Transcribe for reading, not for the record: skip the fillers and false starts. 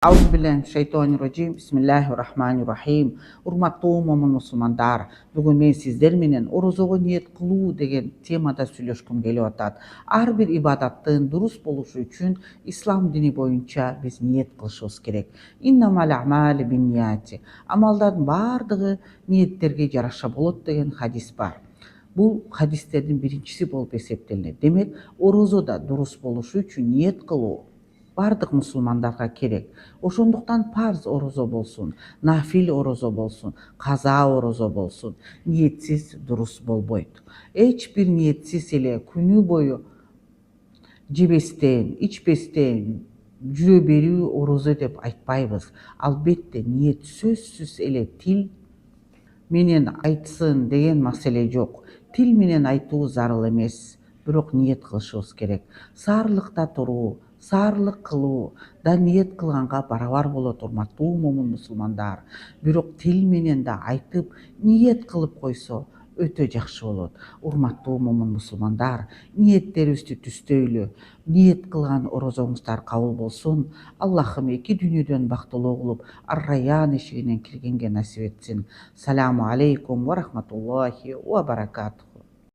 Auzubillahimineşşeytanirracim. Bismillahirrahmanirrahim. Urmattуу momун musulmandar, бүгүн мен сиздер менен орозого ниет кылуу деген темада сүйлөшкүм келип атат. Ар бир ибадаттын дурус болушу үчүн ислам дини боюнча биз ниет кылышыбыз керек. Иннамал а'мали биннияти. Амалдардын баардыгы ниеттерге жараша болот деген хадис бар. Бул хадистердин биринчиси болуп эсептелинет. Демек, орозо да дурус болушу үчүн ниет кылуу бардык мусулмандарга керек. Ошондуктан парз орозо болсун, нафил орозо болсун, каза орозо болсун, ниетсиз дурус болбойт. Эч бир ниетсиз эле күнү бою жебестен, ичпестен жүрө берүү орозо деп айтпайбыз. Албетте ниет сөзсүз эле тил менен айтсын деген маселе жок. Тил менен айтуу зарыл эмес, бирок ниет кылышыбыз керек. Саарлыкта туруу, саарлык кылуу да ниет кылганга барабар болот, урматтуу момун мусулмандар. Бирок тил менен да айтып, ниет кылып койсо өтө жакшы болот. Урматтуу момун мусулмандар, ниеттерибизди түздөйлү. Ниет кылган орозоңуздар кабыл болсун. Аллахым эки дүйнөдөн бактылуу кылып, ар-райян эшигинен киргенге насип этсин. Саламу алейкум ва рахматуллахи ва баракатух.